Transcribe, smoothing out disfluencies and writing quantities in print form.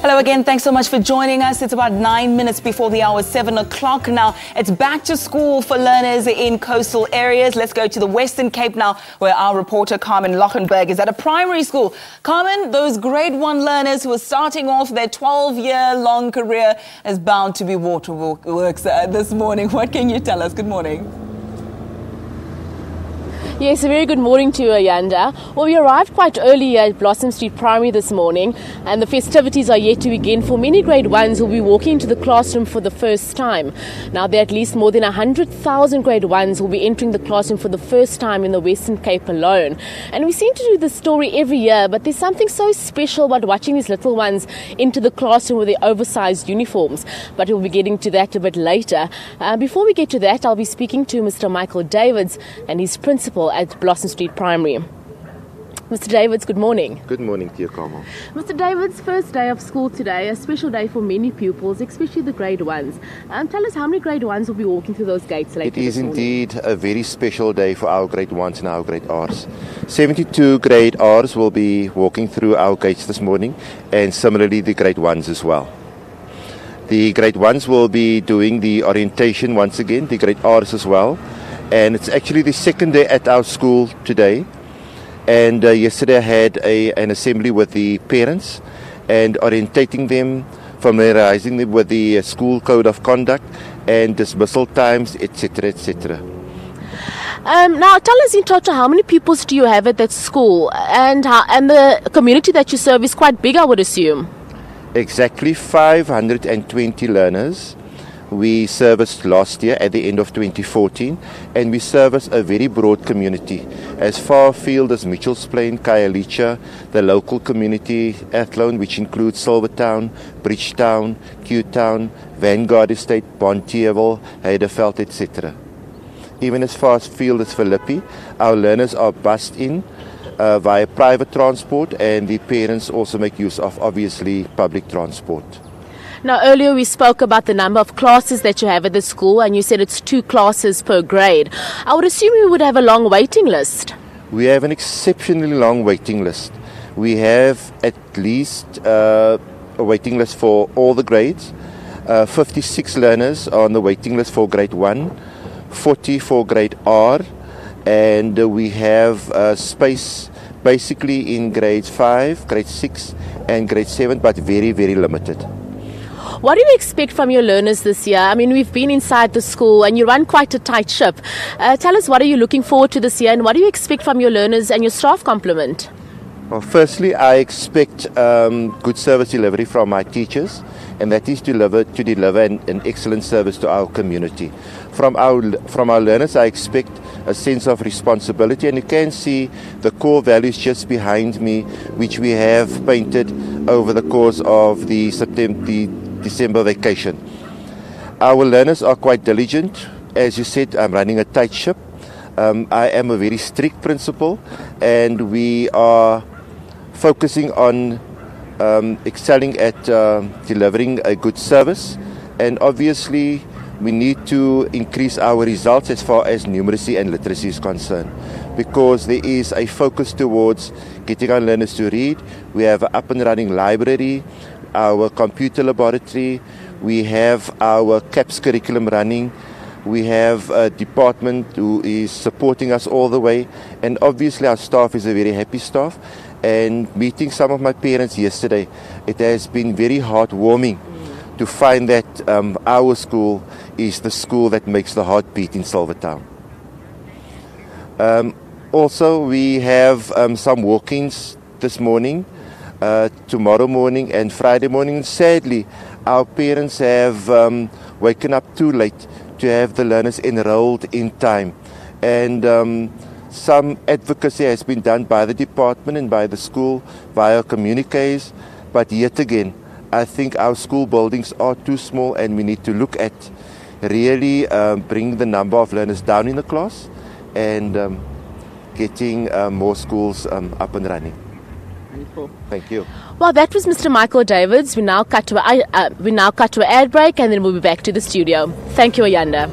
Hello again, thanks so much for joining us. It's about 9 minutes before the hour, 7 o'clock now. It's back to school for learners in coastal areas. Let's go to the Western Cape now, where our reporter Carmen Lochenberg is at a primary school. Carmen, those grade 1 learners who are starting off their 12-year-long career is bound to be waterworks this morning. What can you tell us? Good morning. Yes, a very good morning to you, Ayanda. Well, we arrived quite early at Blossom Street Primary this morning, and the festivities are yet to begin for many grade 1s who will be walking into the classroom for the first time. Now, there are at least more than 100,000 grade 1s who will be entering the classroom for the first time in the Western Cape alone. And we seem to do this story every year, but there's something so special about watching these little ones into the classroom with their oversized uniforms. But we'll be getting to that a bit later. Before we get to that, I'll be speaking to Mr. Michael Davids and his principal at Blossom Street Primary. Mr. Davids, good morning. Good morning to you, Carmel. Mr. Davids, first day of school today, a special day for many pupils, especially the grade 1s. Tell us how many grade 1s will be walking through those gates later. It is indeed a very special day for our grade 1s and our grade Rs. 72 grade Rs will be walking through our gates this morning, and similarly the grade 1s as well. The grade 1s will be doing the orientation once again, the grade Rs as well. And it's actually the second day at our school today. And yesterday I had an assembly with the parents and orientating them, familiarizing them with the school code of conduct and dismissal times, etc., etc. Now, tell us in total, how many pupils do you have at that school? And the community that you serve is quite big, I would assume. Exactly 520 learners. We serviced last year at the end of 2014, and we service a very broad community as far afield as Mitchells Plain, Khayelitsha, the local community, Athlone, which includes Silvertown, Bridgetown, Q-Town, Vanguard Estate, Bonteheuwel, Heideveld, etc. Even as far afield as Philippi, our learners are bussed in via private transport, and the parents also make use of, obviously, public transport. Now, earlier we spoke about the number of classes that you have at the school, and you said it's 2 classes per grade. I would assume you would have a long waiting list. We have an exceptionally long waiting list. We have at least a waiting list for all the grades. 56 learners are on the waiting list for grade 1, 40 for grade R, and we have space basically in grades 5, grade 6 and grade 7, but very, very limited. What do you expect from your learners this year? I mean, we've been inside the school and you run quite a tight ship. Tell us, what are you looking forward to this year, and what do you expect from your learners and your staff complement? Well, firstly, I expect good service delivery from my teachers, and that is to deliver an excellent service to our community. From our learners, I expect a sense of responsibility, and you can see the core values just behind me, which we have painted over the course of the December vacation. Our learners are quite diligent. As you said, I'm running a tight ship. I am a very strict principal, and we are focusing on excelling at delivering a good service, and obviously we need to increase our results as far as numeracy and literacy is concerned, because there is a focus towards getting our learners to read. We have an up and running library, our computer laboratory, we have our CAPS curriculum running, we have a department who is supporting us all the way, and obviously our staff is a very happy staff. And meeting some of my parents yesterday, it has been very heartwarming to find that our school is the school that makes the heart beat in Silvertown. Also, we have some walk-ins this morning, tomorrow morning and Friday morning. Sadly, our parents have waken up too late to have the learners enrolled in time. And some advocacy has been done by the department and by the school via communiques, but yet again, I think our school buildings are too small, and we need to look at really bringing the number of learners down in the class and getting more schools up and running. Wonderful. Thank you. Well, that was Mr. Michael Davids. We now cut to an ad break, and then we'll be back to the studio. Thank you, Ayanda.